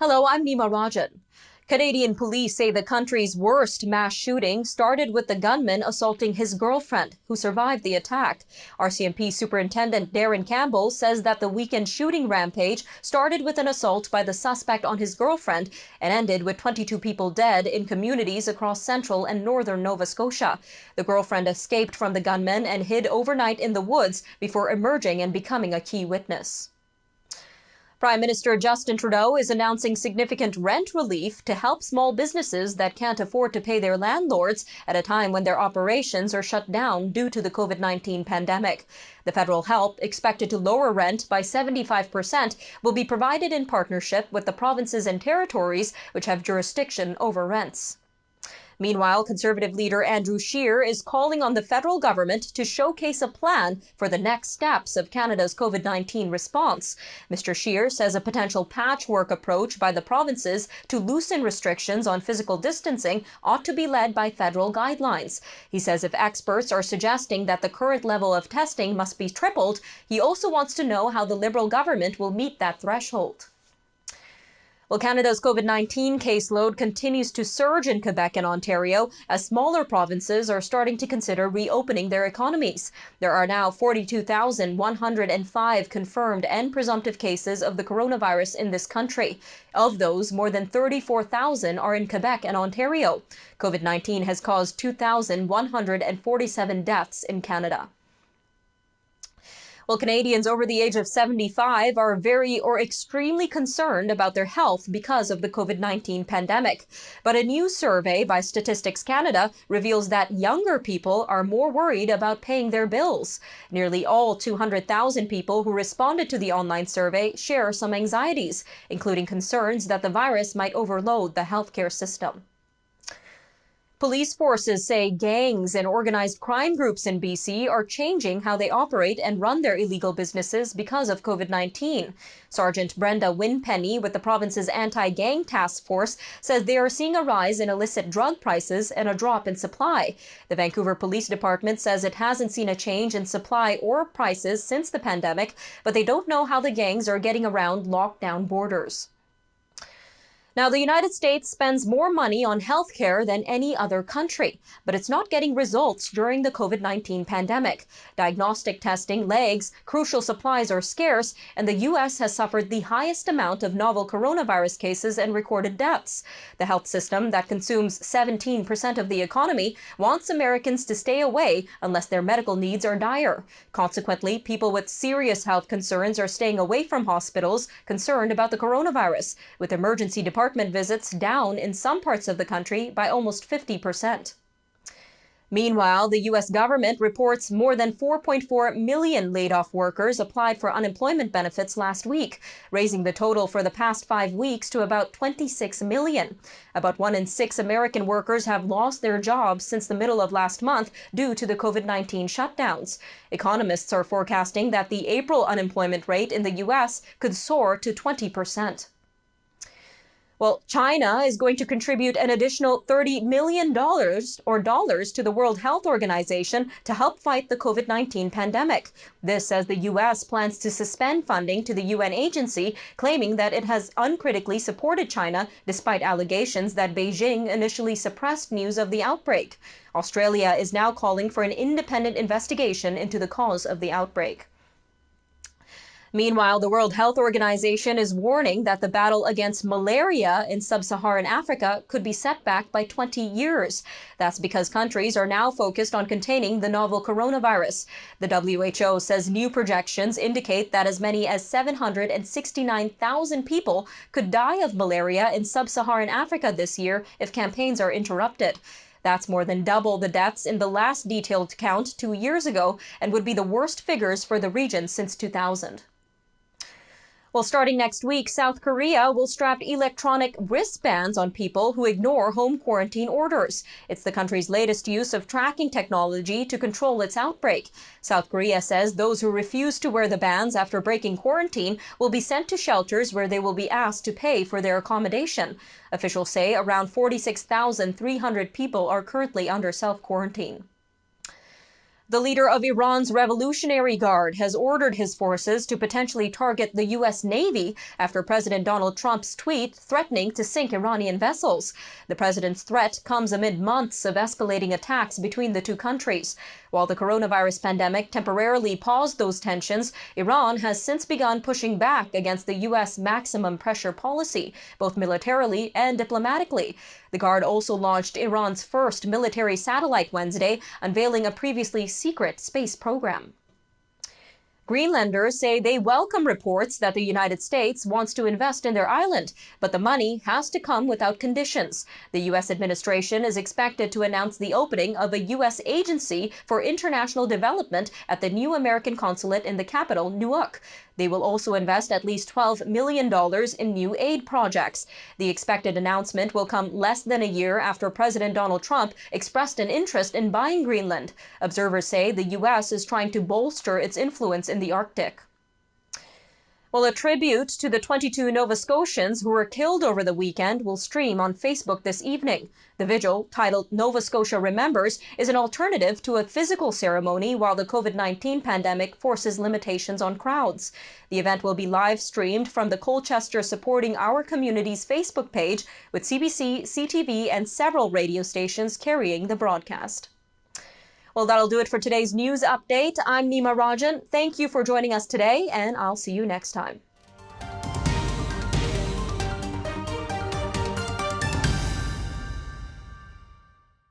Hello, I'm Nima Rajan. Canadian police say the country's worst mass shooting started with the gunman assaulting his girlfriend, who survived the attack. RCMP Superintendent Darren Campbell says that the weekend shooting rampage started with an assault by the suspect on his girlfriend and ended with 22 people dead in communities across central and northern Nova Scotia. The girlfriend escaped from the gunman and hid overnight in the woods before emerging and becoming a key witness. Prime Minister Justin Trudeau is announcing significant rent relief to help small businesses that can't afford to pay their landlords at a time when their operations are shut down due to the COVID-19 pandemic. The federal help, expected to lower rent by 75%, will be provided in partnership with the provinces and territories which have jurisdiction over rents. Meanwhile, Conservative leader Andrew Scheer is calling on the federal government to showcase a plan for the next steps of Canada's COVID-19 response. Mr. Scheer says a potential patchwork approach by the provinces to loosen restrictions on physical distancing ought to be led by federal guidelines. He says if experts are suggesting that the current level of testing must be tripled, he also wants to know how the Liberal government will meet that threshold. Well, Canada's COVID-19 caseload continues to surge in Quebec and Ontario as smaller provinces are starting to consider reopening their economies. There are now 42,105 confirmed and presumptive cases of the coronavirus in this country. Of those, more than 34,000 are in Quebec and Ontario. COVID-19 has caused 2,147 deaths in Canada. Well, Canadians over the age of 75 are very or extremely concerned about their health because of the COVID-19 pandemic. But a new survey by Statistics Canada reveals that younger people are more worried about paying their bills. Nearly all 200,000 people who responded to the online survey share some anxieties, including concerns that the virus might overload the healthcare system. Police forces say gangs and organized crime groups in BC are changing how they operate and run their illegal businesses because of COVID-19. Sergeant Brenda Winpenny with the province's anti-gang task force says they are seeing a rise in illicit drug prices and a drop in supply. The Vancouver Police Department says it hasn't seen a change in supply or prices since the pandemic, but they don't know how the gangs are getting around lockdown borders. Now, the United States spends more money on healthcare than any other country, but it's not getting results during the COVID-19 pandemic. Diagnostic testing lags, crucial supplies are scarce, and the U.S. has suffered the highest amount of novel coronavirus cases and recorded deaths. The health system that consumes 17% of the economy wants Americans to stay away unless their medical needs are dire. Consequently, people with serious health concerns are staying away from hospitals, concerned about the coronavirus, with emergency department visits down in some parts of the country by almost 50%. Meanwhile, the U.S. government reports more than 4.4 million laid-off workers applied for unemployment benefits last week, raising the total for the past 5 weeks to about 26 million. About 1 in 6 American workers have lost their jobs since the middle of last month due to the COVID-19 shutdowns. Economists are forecasting that the April unemployment rate in the U.S. could soar to 20%. Well, China is going to contribute an additional $30 million to the World Health Organization to help fight the COVID-19 pandemic. This as the U.S. plans to suspend funding to the UN agency, claiming that it has uncritically supported China despite allegations that Beijing initially suppressed news of the outbreak. Australia is now calling for an independent investigation into the cause of the outbreak. Meanwhile, the World Health Organization is warning that the battle against malaria in sub-Saharan Africa could be set back by 20 years. That's because countries are now focused on containing the novel coronavirus. The WHO says new projections indicate that as many as 769,000 people could die of malaria in sub-Saharan Africa this year if campaigns are interrupted. That's more than double the deaths in the last detailed count 2 years ago and would be the worst figures for the region since 2000. Well, starting next week, South Korea will strap electronic wristbands on people who ignore home quarantine orders. It's the country's latest use of tracking technology to control its outbreak. South Korea says those who refuse to wear the bands after breaking quarantine will be sent to shelters where they will be asked to pay for their accommodation. Officials say around 46,300 people are currently under self-quarantine. The leader of Iran's Revolutionary Guard has ordered his forces to potentially target the U.S. Navy after President Donald Trump's tweet threatening to sink Iranian vessels. The president's threat comes amid months of escalating attacks between the two countries. While the coronavirus pandemic temporarily paused those tensions, Iran has since begun pushing back against the U.S. maximum pressure policy, both militarily and diplomatically. The Guard also launched Iran's first military satellite Wednesday, unveiling a previously secret space program. Greenlanders say they welcome reports that the United States wants to invest in their island, but the money has to come without conditions. The U.S. administration is expected to announce the opening of a U.S. agency for international development at the new American consulate in the capital, Newark. They will also invest at least $12 million in new aid projects. The expected announcement will come less than a year after President Donald Trump expressed an interest in buying Greenland. Observers say the U.S. is trying to bolster its influence in the Arctic. Well, a tribute to the 22 Nova Scotians who were killed over the weekend will stream on Facebook this evening. The vigil, titled Nova Scotia Remembers, is an alternative to a physical ceremony while the COVID-19 pandemic forces limitations on crowds. The event will be live streamed from the Colchester Supporting Our Communities Facebook page, with CBC, CTV, and several radio stations carrying the broadcast. Well, that'll do it for today's news update. I'm Nima Rajan. Thank you for joining us today, and I'll see you next time.